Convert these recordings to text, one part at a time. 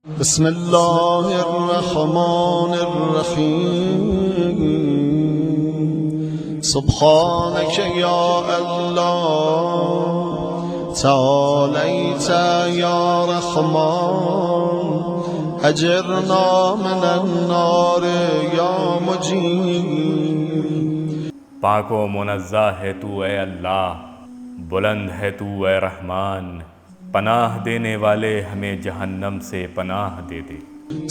بسم الله الرحمن الرحيم سبحانك يا الله تعاليت يا رحمن أجرنا من النار يا مجيب. پاک و منزہ ہے تو اے اللہ، بلند ہے تو اے رحمان، پناہ دینے والے ہمیں جہنم سے پناہ دے دے.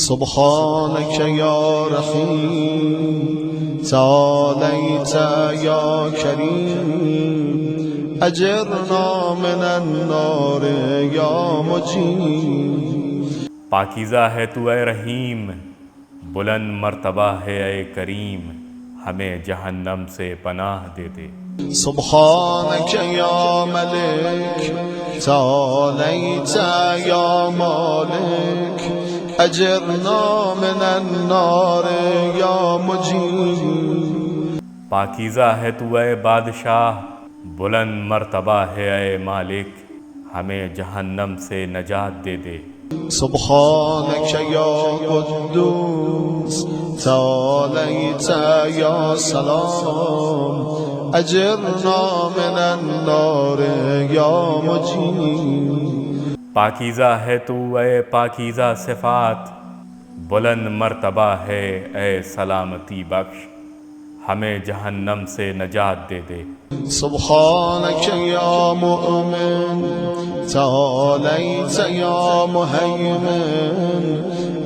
سبحانك يا رحيم تعاليت يا كريم أجرنا من النار يا مجيب. پاکیزہ ہے تو اے رحیم، بلند مرتبہ ہے اے کریم، ہمیں جہنم سے پناہ دے دے. سبحانك يا ملك تعاليت يا مالك أجرنا من النار يا مجيب. پاکیزہ ہے تو اے بادشاہ، بلند مرتبہ ہے اے مالک، ہمیں جہنم سے نجات دے دے. سبحانك يا قدوس تعاليت يا سلام أجرنا من النار يا مجيب. پاکیزہ ہے تو اے پاکیزہ صفات، بلند مرتبہ ہے اے سلامتی بخش، ہمیں جہنم سے نجات دے دے. سبحانك يا مؤمن تعاليت يا مهيمن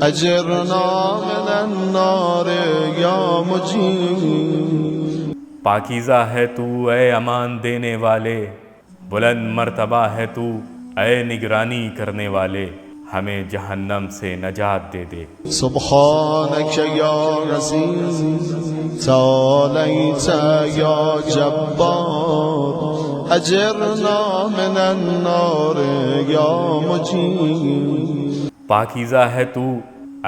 أجرنا من النار يا مجيب. پاکیزہ ہے تو اے امان دینے والے، بلند مرتبہ ہے تو اے نگرانی کرنے والے، ہمیں جہنم سے نجات دے دے. سبحانك يا عزيز تعاليت يا جبار أجرنا من النار يا مجيب. پاکیزہ ہے تو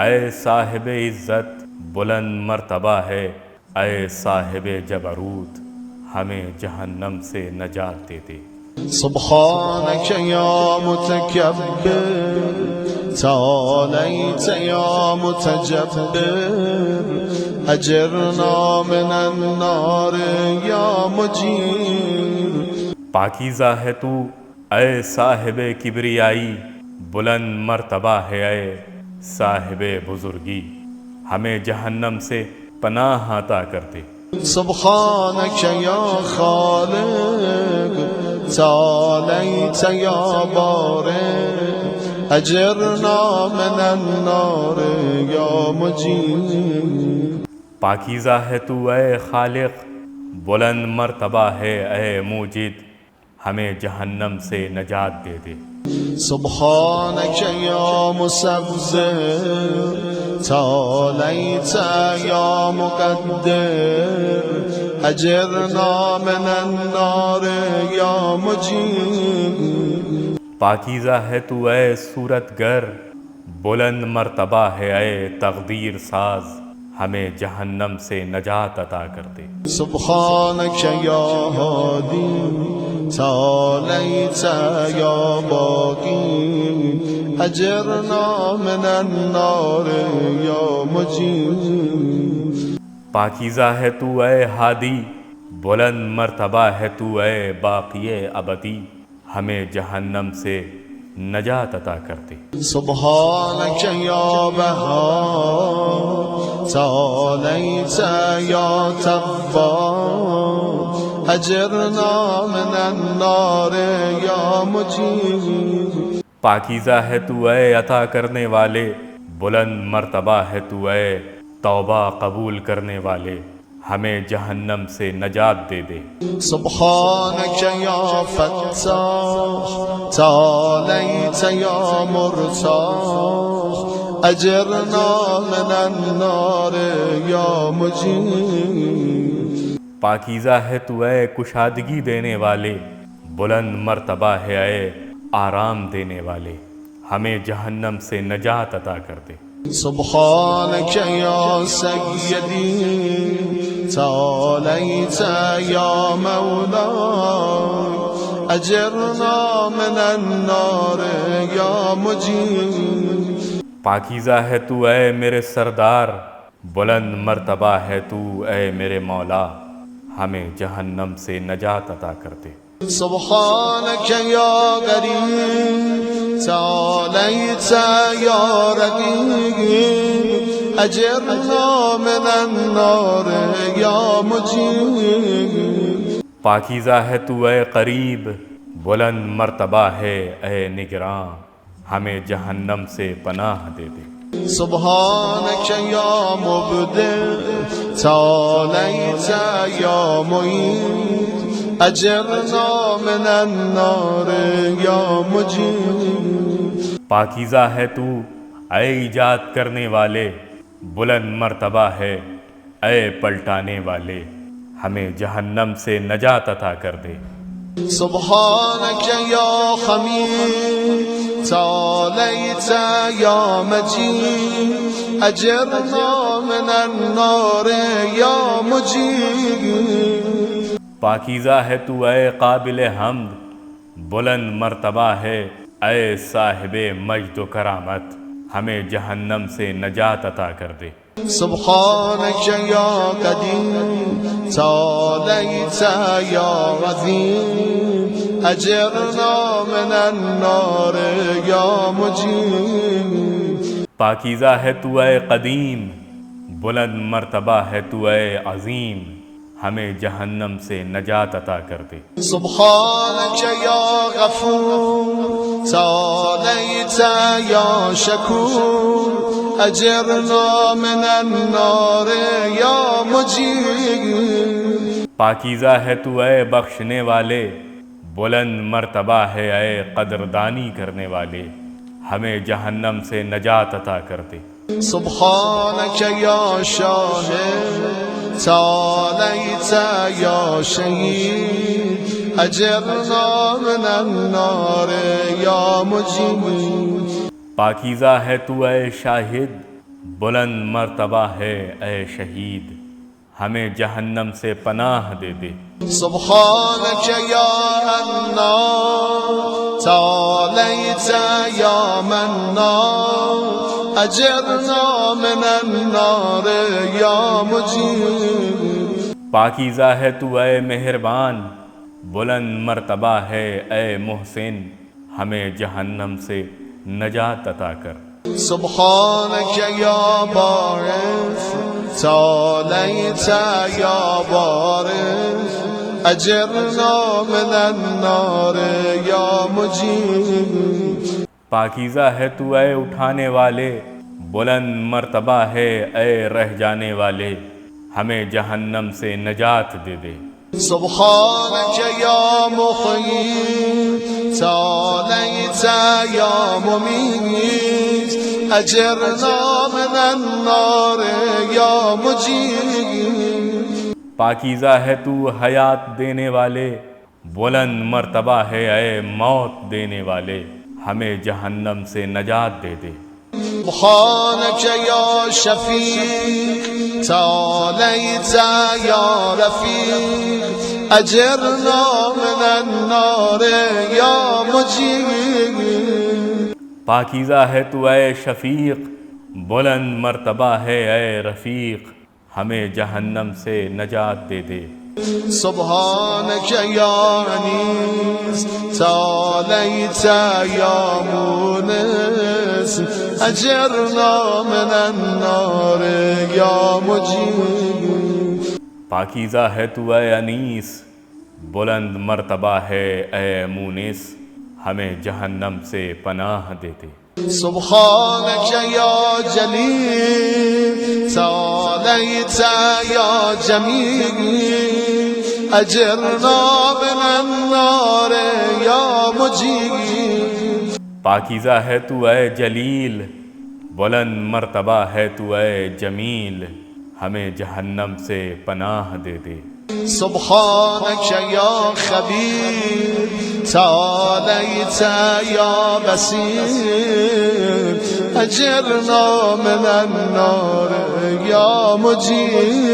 اے صاحب عزت، بلند مرتبہ ہے اے صاحب جبروت، ہمیں جہنم سے نجات دے دے. سبحانك يا متكبر تعاليت يا متجبر أجرنا من النار يا مجيب. پاکیزہ ہے تو اے صاحب کبریائی، بلند مرتبہ ہے اے صاحب بزرگی، ہمیں جہنم سے پناہ عطا کر دے. سبحانك يا خالق تعاليت يا بارئ أجرنا من النار يا مجيب. پاکیزہ ہے تو اے خالق، بلند مرتبہ ہے اے موجد، ہمیں جہنم سے نجات دے دے. سبحانك يا مسبح تعاليت يا مقدر أجرنا من النار يا مجيب. پاکیزہ ہے تو اے صورت گر، بلند مرتبہ ہے اے تقدیر ساز، ہمیں جہنم سے نجات عطا کر دے. سبحانك يا هادي تعاليت يا باقي أجرنا من النار يا مجيب. پاکیزہ ہے تو اے ہادی، بلند مرتبہ ہے تو اے باقی ابدی، ہمیں جہنم سے نجات عطا کر دے. سبحانك يا بهار تعاليت يا تبار أجرنا من النار يا مجيب. پاکیزہ ہے تو اے عطا کرنے والے، بلند مرتبہ ہے تو اے توبہ قبول کرنے والے، ہمیں جہنم سے نجات دے دے. سبحانك يا فتاح تعاليت يا مرتاح أجرنا من النار يا مجيب. پاکیزہ ہے تو اے کشادگی دینے والے، بلند مرتبہ ہے اے آرام دینے والے، ہمیں جہنم سے نجات عطا کر دے. سبحانك يا سيدي تعاليت يا مولاي أجرنا من النار يا مجيب. پاکیزہ ہے تو اے میرے سردار، بلند مرتبہ ہے تو اے میرے مولا، ہمیں جہنم سے نجات عطا کر دے۔ سبحانك يا كريم تعاليت يا رقيب أجرنا من النار يا مجيب۔ پاکیزہ ہے تو اے قریب، بلند مرتبہ ہے اے نگراں، ہمیں جہنم سے پناہ دے دے۔ سبحانك يا مبدع تعاليت يا معيد أجرنا من النار يا مجيب۔ پاکیزہ ہے تو اے ایجاد کرنے والے، بلند مرتبہ ہے اے پلٹانے والے، ہمیں جہنم سے نجات عطا کر دے۔ سبحانك يا خميد تعاليت يا مجيد أجرنا من النار يا مجيب۔ پاکیزہ ہے تو اے قابل حمد، بلند مرتبہ ہے اے صاحب مجد و کرامت، ہمیں جہنم سے نجات عطا کر دے۔ سبحانك يا قديم تعاليت يا عظيم أجرنا من النار يا مجيب۔ پاکیزہ ہے تو اے قدیم، بلند مرتبہ ہے تو اے عظیم، ہمیں جہنم سے نجات عطا کر دے۔ سبحانك يا غفور تعاليت يا شكور أجرنا من النار يا مجيب۔ پاکیزہ ہے تو اے بخشنے والے، بلند مرتبہ ہے اے قدردانی کرنے والے، ہمیں جہنم سے نجات عطا کر دے۔ سبحانك يا شاهد تعاليت يا شهيد أجرنا من النار يا مجيب۔ پاکیزہ ہے تو اے شاہد، بلند مرتبہ ہے اے شہید، ہمیں جہنم سے پناہ دے دے۔ سبحانك يا منان تعاليت يا منان أجرنا من النار يا مجيب۔ پاکیزہ ہے تو اے مہربان، بلند مرتبہ ہے اے محسن، ہمیں جہنم سے نجات عطا کر۔ سبحانك يا بارئ تعاليت يا بارئ أجرنا من النار يا مجيب۔ پاکیزہ ہے تو اے اٹھانے والے، بلند مرتبہ ہے اے رہ جانے والے، ہمیں جہنم سے نجات دے دے۔ سبحانك يا محيي تعاليت يا مميت أجرنا من النار يا مجيب۔ پاکیزہ ہے تو حیات دینے والے، بلند مرتبہ ہے اے موت دینے والے، ہمیں جہنم سے نجات دے دے۔ سبحانك يا شفيع تعاليت يا رفيق أجرنا من النار يا مجيب۔ پاکیزہ ہے تو اے شفیق، بلند مرتبہ ہے اے رفیق، ہمیں جہنم سے نجات دے دے۔ سبحانك يا أنيس تعاليت يا مونس أجرنا من النار يا مجيب۔ پاکیزہ ہے تو اے انیس، بلند مرتبہ ہے اے مونس، ہمیں جہنم سے پناہ دے دے۔ سبحانك يا جليل تعاليت يا جميل أجرنا من النار يا مجيب۔ پاکیزہ ہے تو اے جلیل، بلند مرتبہ ہے تو اے جمیل، ہمیں جہنم سے پناہ دے دے۔ سبحانك يا خبير تعاليت يا بصير أجرنا من النار يا مجيب۔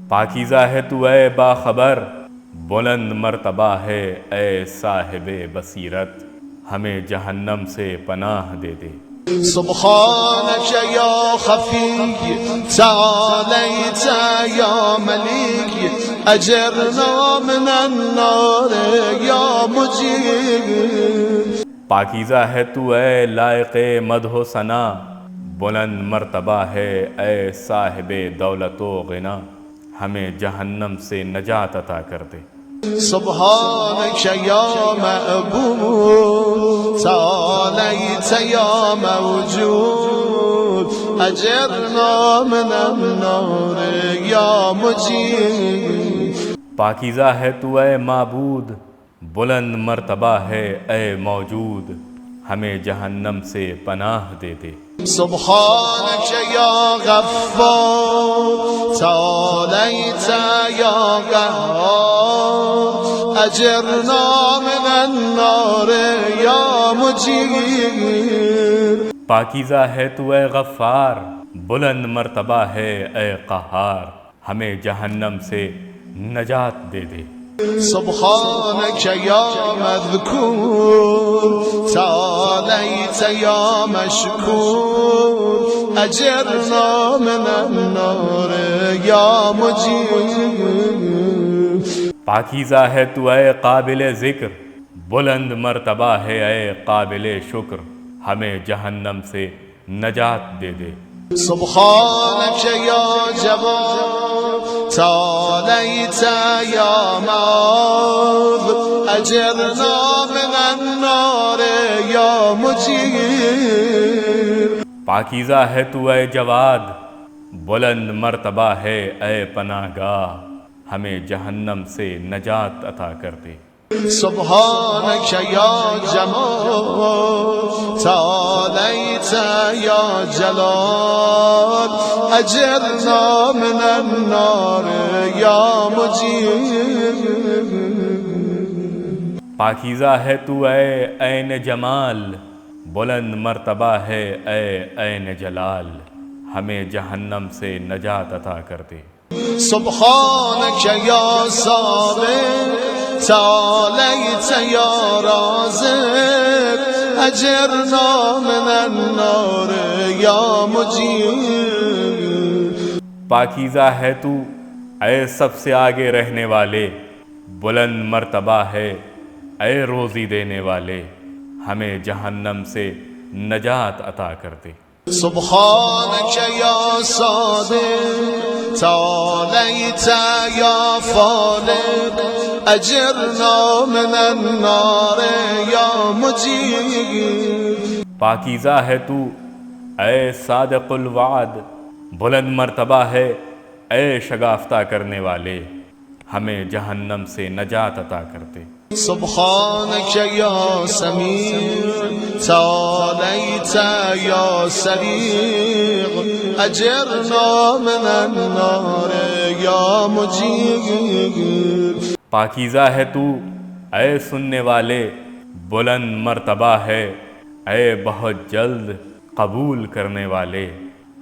پاکیزہ ہے تو اے باخبر، بلند مرتبہ ہے اے صاحب بصیرت، ہمیں جہنم سے پناہ دے دے سبحانك يا خفي تعاليت يا مليك أجرنا من النار يا مجيب پاکیزہ ہے تو اے لائق مدح و ثنا، بلند مرتبہ ہے اے صاحب دولت و غنا، ہمیں جہنم سے نجات عطا کر دے سبحانك يا مأبود تعاليت يا موجود أجرنا من النار يا مجيب پاکیزہ ہے تو اے معبود، بلند مرتبہ ہے اے موجود، ہمیں جہنم سے پناہ دے دے سبحانك يا غفار تعاليت يا قهار أجرنا من النار يا مجيب پاکیزہ ہے تو اے غفار، بلند مرتبہ ہے اے قہار، ہمیں جہنم سے نجات دے دے سبحانك يا مذكور تعاليت يا مشكور أجرنا من النار يا مجيب پاکیزہ ہے تو اے قابل ذکر، بلند مرتبہ ہے اے قابل شکر، ہمیں جہنم سے نجات دے دے سبحانك يا جواد تعاليت يا معاذ أجرنا من النار يا مجيب پاکیزہ ہے تو اے جواد، بلند مرتبہ ہے اے پناہ گاہ، ہمیں جہنم سے نجات عطا کر دے سبحانك يا جمال تعاليت يا جلال أجرنا من النار يا مجيب پاکیزہ ہے تو اے عین جمال، بلند مرتبہ ہے اے عین جلال، ہمیں جہنم سے نجات عطا کر دے سبحانك يا صابر تعاليت يا رازق أجرنا من النار يا مجيب پاکیزہ ہے تو اے سب سے آگے رہنے والے، بلند مرتبہ ہے اے روزی دینے والے، ہمیں جہنم سے نجات عطا کر دے سبحانك يا صادق تعاليت يا فالق أجرنا من النار يا مجيب پاکیزہ ہے تو اے صادق الوعد، بلند مرتبہ ہے اے شگافتہ کرنے والے، ہمیں جہنم سے نجات عطا کر دے سبحانك يا سميع تعاليت يا سريع أجرنا من النار يا مجيب پاکیزہ ہے تو اے سننے والے، بلند مرتبہ ہے اے بہت جلد قبول کرنے والے،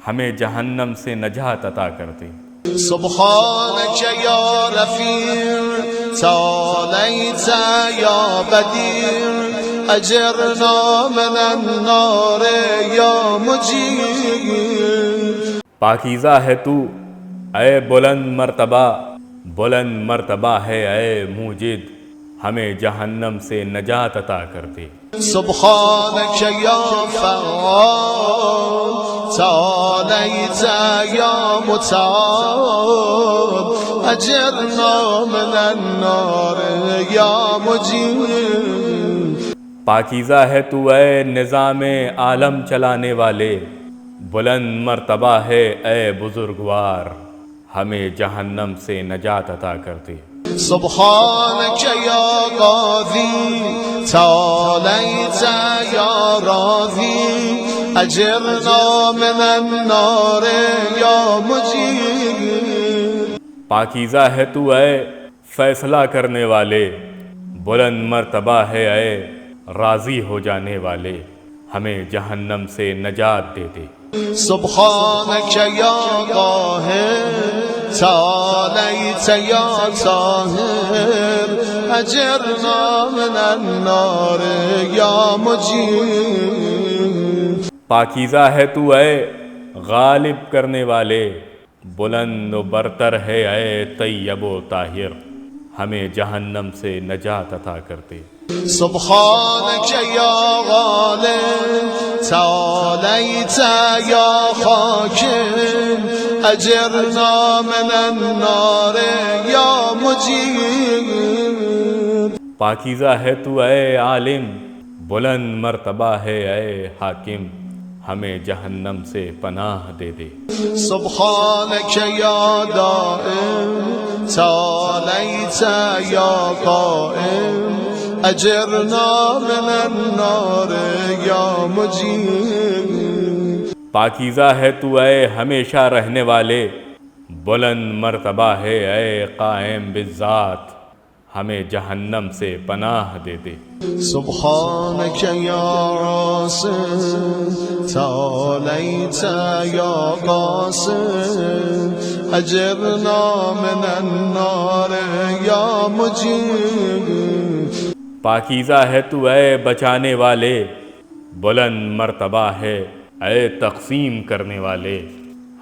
ہمیں جہنم سے نجات عطا کر دے سبحانك يا رفيع تعاليت يا بديع أجرنا من النار يا مجيب پاکیزہ ہے تو اے بلند مرتبہ، بلند مرتبہ ہے اے موجد، ہمیں جہنم سے نجات عطا کر دے سبحانك يا فعال تعاليت يا متعال أجرنا من النار يا مجيب پاکیزہ ہے تو اے نظام عالم چلانے والے، بلند مرتبہ ہے اے بزرگوار، ہمیں جہنم سے نجات عطا کر دے سبحانك يا قاضي تعاليت يا راضي أجرنا من النار يا مجيب پاکیزہ ہے تو اے فیصلہ کرنے والے، بلند مرتبہ ہے اے راضی ہو جانے والے، ہمیں جہنم سے نجات دے دے سبحانك يا قاهر تعاليت يا طاهر أجرنا من النار يا مجيب پاکیزہ ہے تو اے غالب کرنے والے، بلند و برتر ہے اے طیب و طاہر، ہمیں جہنم سے نجات عطا کرتے۔ سبحانك يا غالب تعاليت يا حاكم أجرنا من النار يا مجيب پاکیزہ ہے تو اے عالم، بلند مرتبہ ہے اے حاکم، ہمیں جہنم سے پناہ دے دے۔ سبحانك يا دائم تعاليت يا قائم أجرنا من النار يا مجيب پاکیزہ ہے تو اے ہمیشہ رہنے والے، بلند مرتبہ ہے اے قائم بالذات، ہمیں جہنم سے پناہ دے دے۔ سبحانك يا عاصم تعاليت يا قاسم أجرنا من النار يا مجيب پاکیزہ ہے تو اے بچانے والے، بلند مرتبہ ہے اے تقسیم کرنے والے،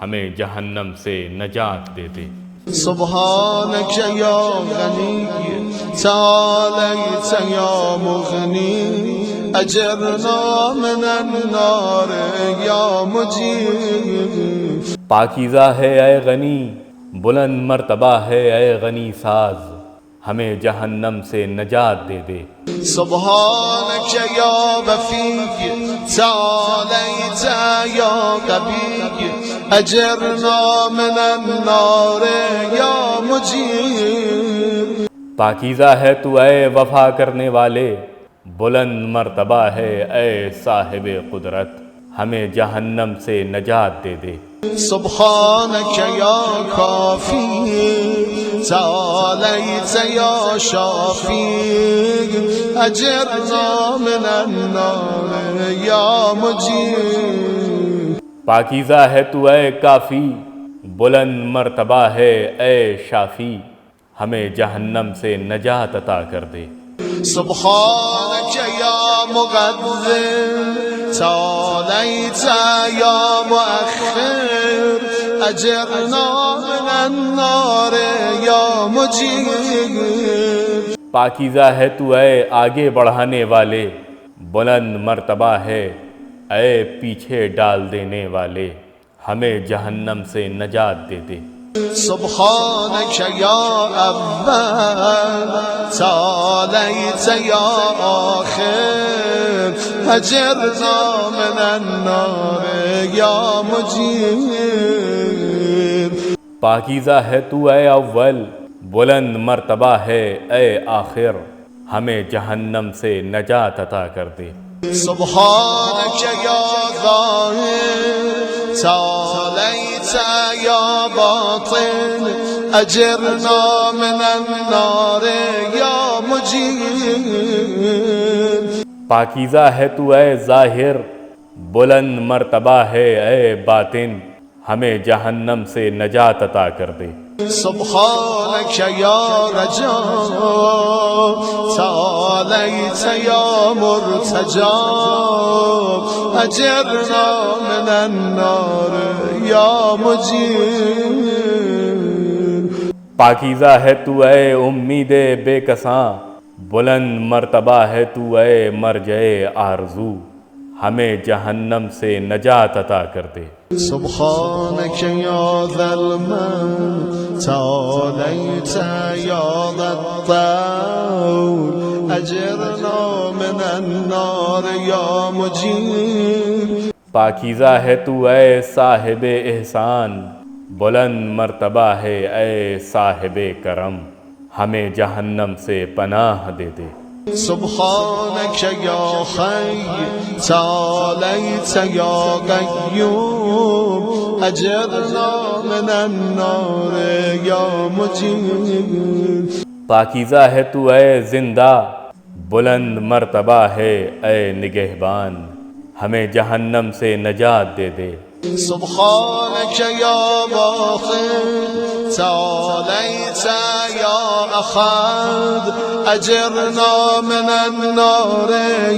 ہمیں جہنم سے نجات دے دے۔ سبحانك يا غني تعاليت يا مغني أجرنا من النار يا مجيب پاکیزہ ہے اے غنی، بلند مرتبہ ہے اے غنی ساز، ہمیں جہنم سے نجات دے دے۔ سبحانك يا بفي تعاليت يا قبي أجرنا من النار يا مجيب پاکیزہ ہے تو اے وفا کرنے والے، بلند مرتبہ ہے اے صاحب قدرت، ہمیں جہنم سے نجات دے دے۔ سبحانك يا كافي تعاليت يا شافي أجرنا من النار يا مجيب پاکیزہ ہے تو اے کافی، بلند مرتبہ ہے اے شافی، ہمیں جہنم سے نجات عطا کر دے۔ سبحانك يا مقدم تعاليت يا مؤخر أجرنا من النار يا مجيب پاکیزہ ہے تو اے آگے بڑھانے والے، بلند مرتبہ ہے اے پیچھے ڈال دینے والے، ہمیں جہنم سے نجات دے دے۔ سبحانك يا أول تعاليت يا آخر أجرنا من النار يا مجيب پاکیزہ ہے تو اے اول، بلند مرتبہ ہے اے آخر، ہمیں جہنم سے نجات عطا کر دے۔ سبحانك يا ظاهر تعاليت يا باطن أجرنا من النار يا مجيب پاکیزہ ہے تو اے ظاہر، بلند مرتبہ ہے اے باطن، ہمیں جہنم سے نجات عطا کر دے۔ سبحانك يا رجاء تعاليت يا مرتجى أجرنا من النار يا مجيب پاکیزہ ہے تو اے امید بے کساں، بلند مرتبہ ہے تو اے مرجع آرزو، ہمیں جہنم سے نجات عطا کر دے۔ سبحانك يا ذا المن تعاليت يا ذا الطول أجرنا من النار يا مجيب پاکیزہ ہے تو اے صاحب احسان، بلند مرتبہ ہے اے صاحب کرم، ہمیں جہنم سے پناہ دے دے۔ سبحانك يا حي تعاليت يا قيوم أجرنا من النار يا مجيب پاکیزہ ہے تو اے زندہ، بلند مرتبہ ہے اے نگہبان، ہمیں جہنم سے نجات دے دے۔ سبحانك يا باطن تعاليت يا أحد أجرنا من النار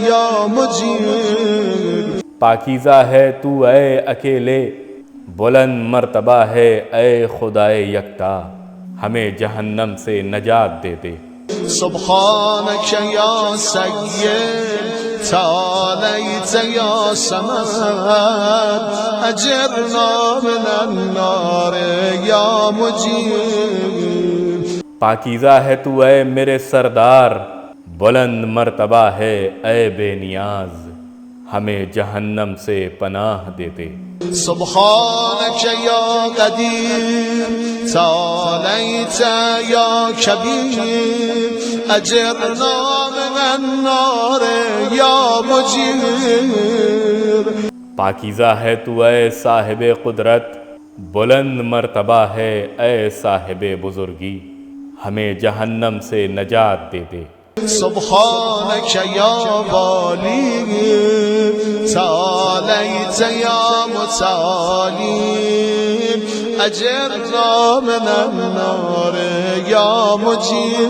يا مجير پاکیزہ ہے تو اے اکیلے، بلند مرتبہ ہے اے خدائے یکتا، ہمیں جہنم سے نجات دے دے۔ سبحانك يا سيد تعاليت يا سمد أجرنا من النار يا مجير پاکیزہ ہے تو اے میرے سردار، بلند مرتبہ ہے اے بے نیاز، ہمیں جہنم سے پناہ دے دے۔ سبحانك يا قدير تعاليت يا كبير أجرنا من النار يا مجير پاکیزہ ہے تو اے صاحب قدرت، بلند مرتبہ ہے اے صاحب بزرگی، ہمیں جہنم سے نجات دے دے۔ سبحانك يا والي تعاليت يا متعالي أجرنا من النار يا مجير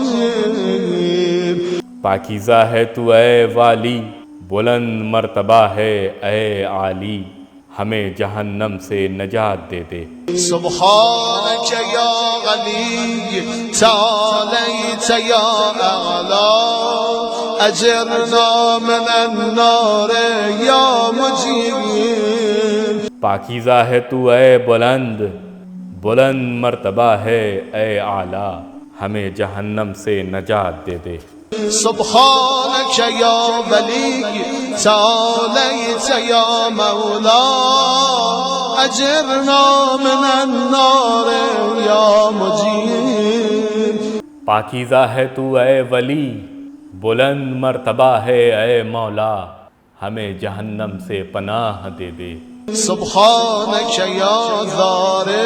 پاکیزہ ہے تو اے والی، بلند مرتبہ ہے اے عالی، ہمیں جہنم سے نجات دے دے۔ سبحانك يا غني تعاليت يا أعلى أجرنا من النار يا مجير پاکیزہ ہے تو اے بلند، بلند مرتبہ ہے اے اعلیٰ، ہمیں جہنم سے نجات دے دے۔ سبحانك يا ولي تعاليت يا مولا أجرنا من النار يا مجير پاکیزہ ہے تو اے ولی، بلند مرتبہ ہے اے مولا، ہمیں جہنم سے پناہ دے دے۔ سبحانك يا ذارع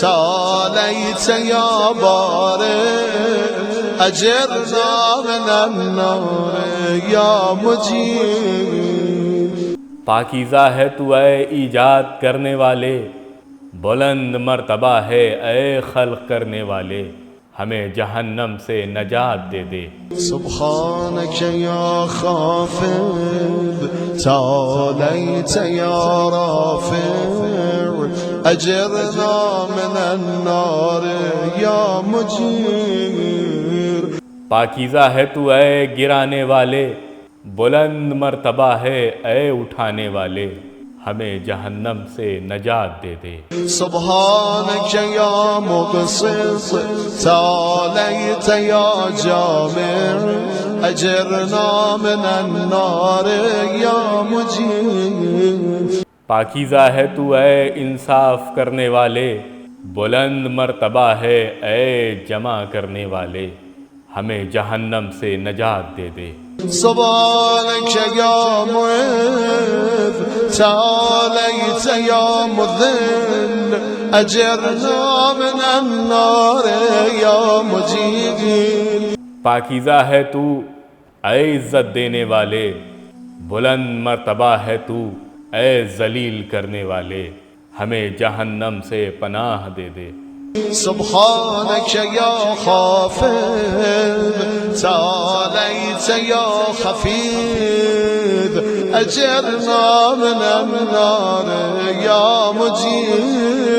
تعاليت يا بارع أجرنا من النار يا مجير پاکیزہ ہے تو اے ایجاد کرنے والے، بلند مرتبہ ہے اے خلق کرنے والے، ہمیں جہنم سے نجات دے دے۔ سبحانك يا خافض تعاليت يا رافع أجرنا من النار يا مجير پاکیزہ ہے تو اے گرانے والے، بلند مرتبہ ہے اے اٹھانے والے، ہمیں جہنم سے نجات دے دے۔ سبحانك يا مقسط تعاليت يا جامع أجرنا من النار يا مجير پاکیزہ ہے تو اے انصاف کرنے والے، بلند مرتبہ ہے اے جمع کرنے والے، ہمیں جہنم سے نجات دے دے۔ سبحانك يا معز تعاليت يا مذل أجرنا من النار يا مجير پاکیزہ ہے تو اے عزت دینے والے، بلند مرتبہ ہے تو اے ذلیل کرنے والے، ہمیں جہنم سے پناہ دے دے۔ سبحانك يا خافض تعاليت يا خفيض أجرنا من النار يا مجير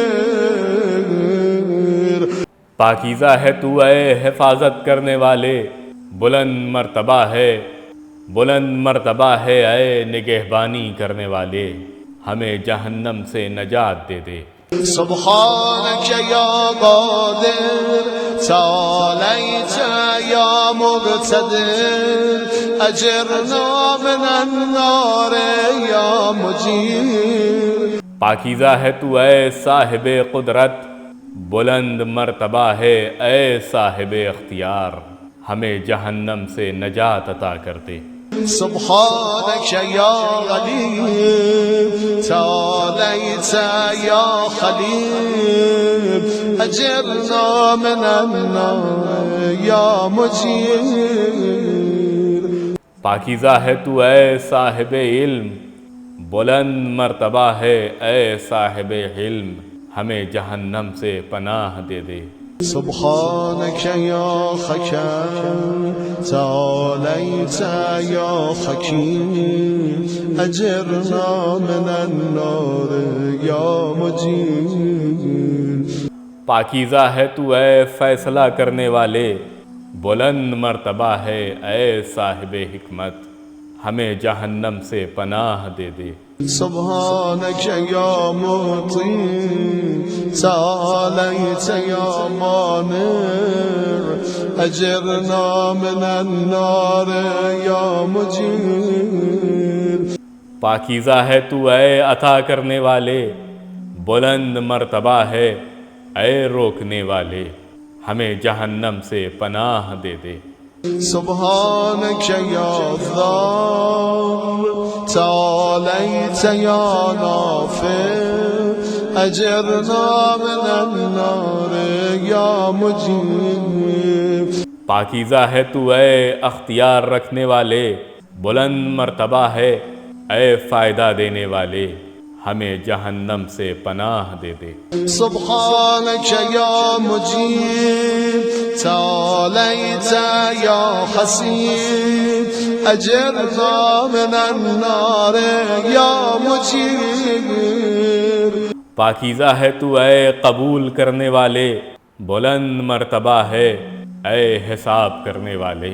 پاکیزہ ہے تو اے حفاظت کرنے والے، بلند مرتبہ ہے، بلند مرتبہ ہے اے نگہبانی کرنے والے، ہمیں جہنم سے نجات دے دے۔ سبحانك يا قادر تعاليت يا مقتدر أجرنا من النار يا مجير پاکیزہ ہے تو اے صاحب قدرت، بلند مرتبہ ہے اے صاحب اختیار، ہمیں جہنم سے نجات عطا کر دے۔ سبحانك يا غليب تعاليت يا خليل أجرنا من النار يا مجير پاکیزہ ہے تو اے صاحب علم، بلند مرتبہ ہے اے صاحب علم، ہمیں جہنم سے پناہ دے دے سبحانك يا حكيم تعاليت يا حكيم أجرنا من النار يا مجيب پاکیزہ ہے تو اے فیصلہ کرنے والے، بلند مرتبہ ہے اے صاحب حکمت، ہمیں جہنم سے پناہ دے دے سبحانك يا معطي تعاليت يا مانع أجرنا من النار يا مجيب پاکیزہ ہے تو اے عطا کرنے والے، بلند مرتبہ ہے اے روکنے والے، ہمیں جہنم سے پناہ دے دے سبحانك يا ذار تعاليت يا نافع أجرنا من النار يا مجيب پاکیزہ ہے تو اے اختیار رکھنے والے، بلند مرتبہ ہے اے فائدہ دینے والے، ہمیں جہنم سے پناہ دے دے سبحانك يا مجيب تعاليت يا حسيب أجرنا من النار يا مجيب پاکیزہ ہے تو اے قبول کرنے والے، بلند مرتبہ ہے اے حساب کرنے والے،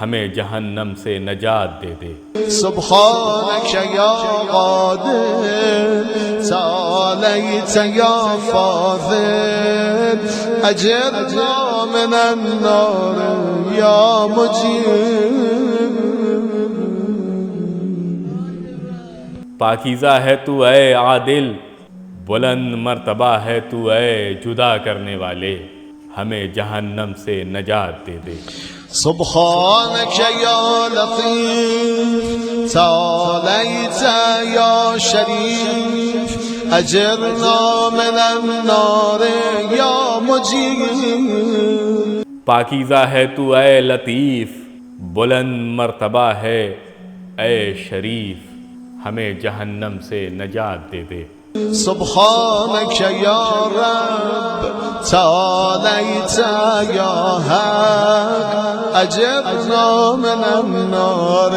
ہمیں جہنم سے نجات دے دے سبحانك يا قادر تعاليت يا فاضل أجرنا من النار يا مجيب پاکیزہ ہے تو اے عادل، بلند مرتبہ ہے تو اے جدا کرنے والے، ہمیں جہنم سے نجات دے دے سبحانك يا لطيف تعاليت يا شريف أجرنا من النار يا مجيب پاکیزہ ہے تو اے لطیف، بلند مرتبہ ہے اے شریف، ہمیں جہنم سے نجات دے دے سبحانك يا رب تعاليت يا حق أجرنا من النار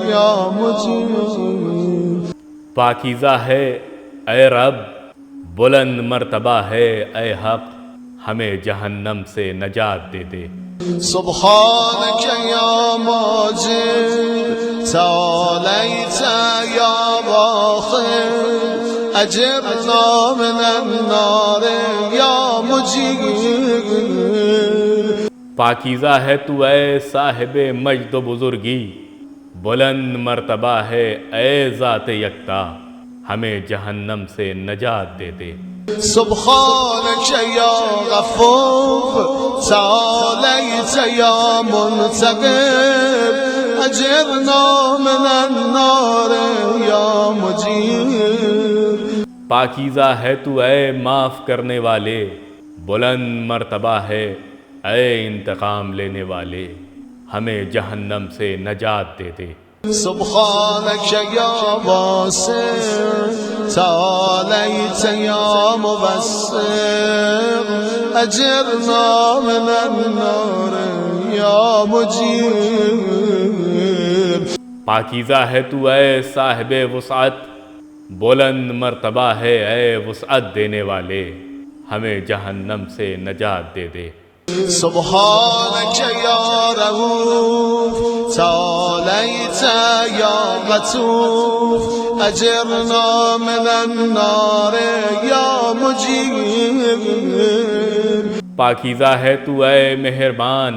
يا مجيب پاکیزہ ہے اے رب، بلند مرتبہ ہے اے حق، ہمیں جہنم سے نجات دے دے سبحانك يا ماجد تعاليت يا باخر أجرنا من النار يا مجيب پاکیزہ ہے تو اے صاحب مجد و بزرگی، بلند مرتبہ ہے اے ذات یکتا، ہمیں جہنم سے نجات دے دے سبحانك يا غفور تعاليت يا منتقم أجرنا من النار يا مجيب پاکیزہ ہے تو اے معاف کرنے والے، بلند مرتبہ ہے اے انتقام لینے والے، ہمیں جہنم سے نجات دے دے سبحانك يا واسع تعاليت يا مبصر أجرنا من النار يا مجيب پاکیزہ ہے تو اے صاحب وسعت، بلند مرتبہ ہے اے وسعت دینے والے، ہمیں جہنم سے نجات دے دے سبحانك يا رؤوف تعاليت يا غفور أجرنا من النار يا مجيب پاکیزہ ہے تو اے مہربان،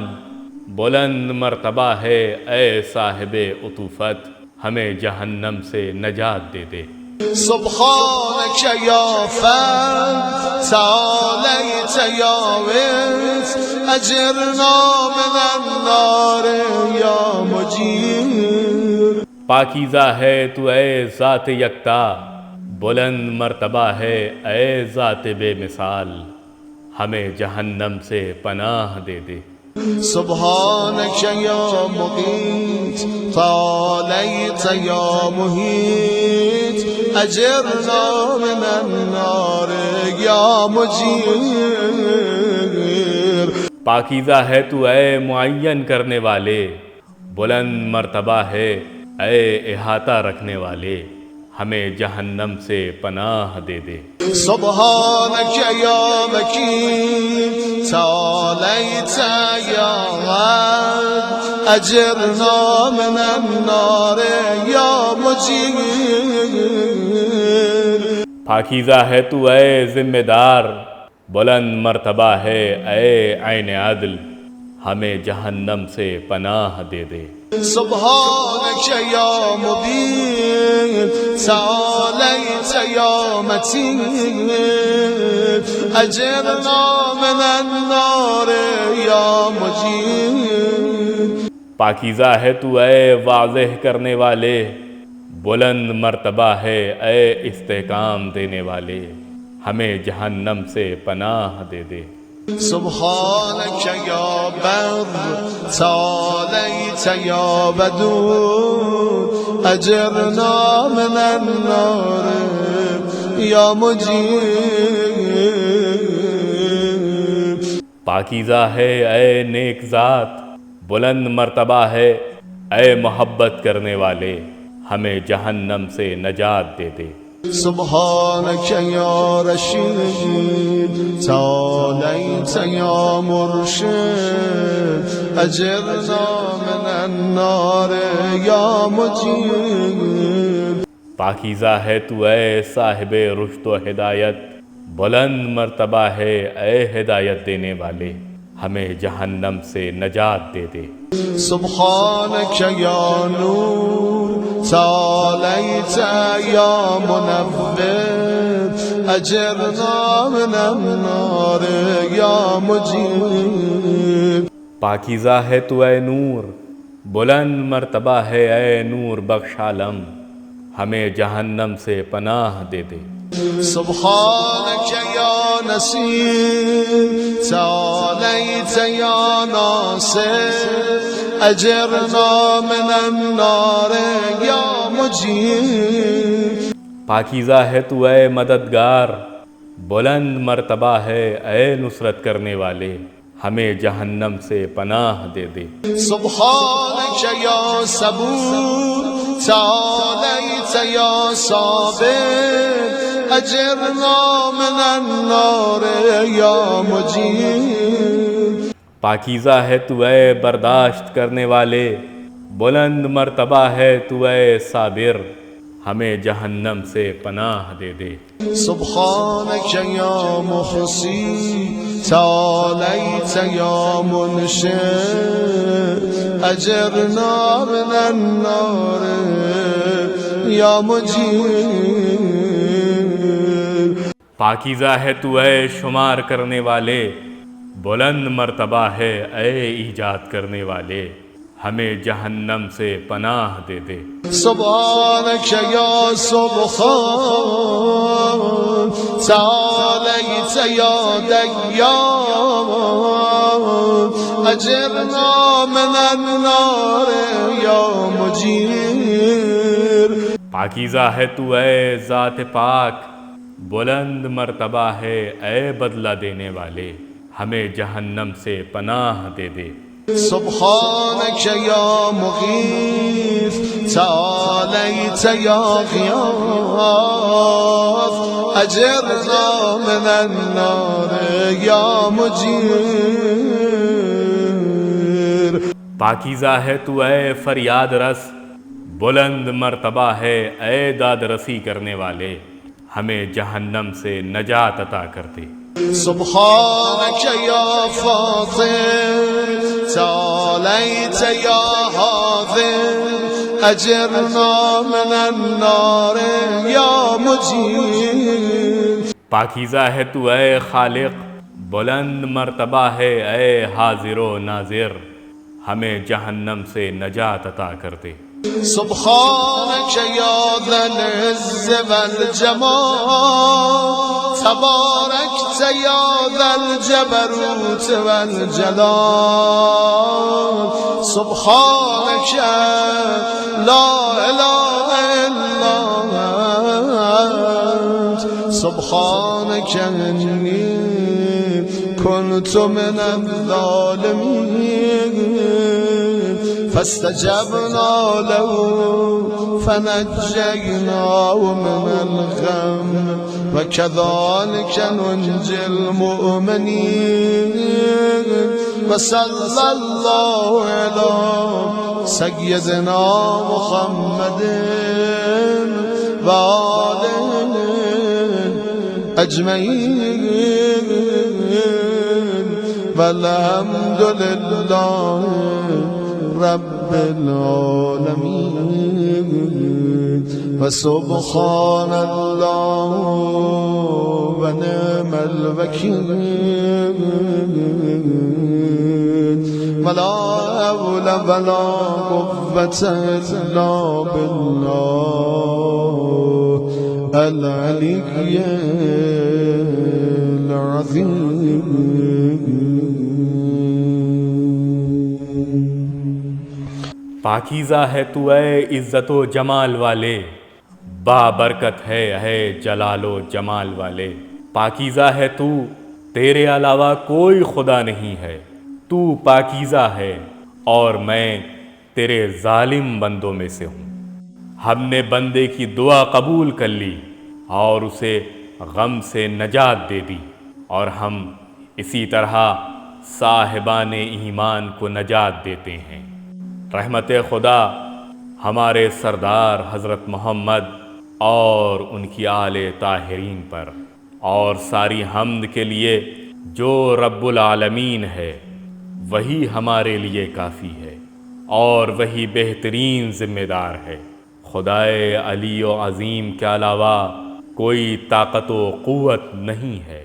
بلند مرتبہ ہے اے صاحب عطوفت، ہمیں جہنم سے نجات دے دے سبحانك يا فرد تعاليت يا ويس أجرنا من النار يا مجيب پاکیزہ ہے تو اے ذات یکتا، بلند مرتبہ ہے اے ذات بے مثال، ہمیں جہنم سے پناہ دے دے سبحانك يا مقيت تعاليت يا مهيت أجرنا من النار يا مجير پاکیزہ ہے تو اے معین کرنے والے، بلند مرتبہ ہے اے احاطہ رکھنے والے، ہمیں جہنم سے پناہ دے دے۔ سبحانك يا مكين تعاليت يا واد أجرنا من النار يا مجير پاکیزہ ہے تو اے ذمہ دار، بلند مرتبہ ہے اے عین عدل، ہمیں جہنم سے پناہ دے دے۔ سبحانك يا مبين تعاليت يا متين أجرنا من النار يا مجير پاکیزہ ہے تو اے واضح کرنے والے، بلند مرتبہ ہے اے استحکام دینے والے، ہمیں جہنم سے پناہ دے دے۔ سبحانك يا بر تعاليت يا بدور أجرنا من النار يا مجير پاکیزہ ہے اے نیک ذات، بلند مرتبہ ہے اے محبت کرنے والے، ہمیں جہنم سے نجات دے دے۔ سبحانك يا رشيد تعاليت يا مرشد أجرنا من النار يا مجير پاکیزہ ہے تو اے صاحب رشد و ہدایت، بلند مرتبہ ہے اے ہدایت دینے والے، ہمیں جہنم سے نجات دے دے۔ سبحانك يا نور تعاليت يا منور أجرنا من النار يا مجير پاکیزہ ہے تو اے نور، بلند مرتبہ ہے اے نور بخش عالم، ہمیں جہنم سے پناہ دے دے۔ سبحانك يا نصير تعاليت يا ناصر أجرنا من النار يا مجير پاکیزہ ہے تو اے مددگار، بلند مرتبہ ہے اے نصرت کرنے والے، ہمیں جہنم سے پناہ دے دے۔ سبحانك يا صبور تعاليت يا صابر أجرنا من النار يا مجير پاکیزہ ہے تو اے برداشت کرنے والے، بلند مرتبہ ہے تو اے صابر، ہمیں جہنم سے پناہ دے دے۔ سبحانك يا محصي تعاليت يا منشئ أجرنا من النار يا مجير پاکیزہ ہے تو اے شمار کرنے والے، بلند مرتبہ ہے اے ایجاد کرنے والے، ہمیں جہنم سے پناہ دے دے۔ سبحانك يا سبحان تعاليت يا ديان أجرنا من النار يا مجير پاکیزہ ہے تو اے ذات پاک، بلند مرتبہ ہے اے بدلہ دینے والے، ہمیں جہنم سے پناہ دے دے۔ سبحانك يا مغيث تعاليت يا غياث أجرنا من النار يا مجير پاکیزہ ہے تو اے فریاد رس، بلند مرتبہ ہے اے داد رسی کرنے والے، ہمیں جہنم سے نجات عطا کر دے۔ سبحانك يا فاضل تعاليت يا حاضر أجرنا من النار يا مجير پاکیزہ ہے تو اے خالق، بلند مرتبہ ہے اے حاضر و ناظر، ہمیں جہنم سے نجات عطا کر دے۔ سبحانك يا ذا العز والجمال تباركت يا ذا الجبروت والجلال سبحانك لا إله إلا سبحانك إني كنت من الظالمين فاستجبنا له فنجيناه من الغم وكذلك ننجي المؤمنين وصلى الله على سيدنا محمد وآله أجمعين والحمد لله رب العالمين وسبحان الله ونعم الوكيل ولا حول ولا قوة إلا بالله العلي العظيم پاکیزہ ہے تو اے عزت و جمال والے، بابرکت ہے اے جلال و جمال والے۔ پاکیزہ ہے تو، تیرے علاوہ کوئی خدا نہیں ہے، تو پاکیزہ ہے اور میں تیرے ظالم بندوں میں سے ہوں۔ ہم نے بندے کی دعا قبول کر لی اور اسے غم سے نجات دے دی، اور ہم اسی طرح صاحبان ایمان کو نجات دیتے ہیں۔ رحمت خدا ہمارے سردار حضرت محمد اور ان کی آل طاہرین پر، اور ساری حمد کے لیے جو رب العالمین ہے وہی ہمارے لیے کافی ہے اور وہی بہترین ذمہ دار ہے۔ خدائے علی و عظیم کے علاوہ کوئی طاقت و قوت نہیں ہے۔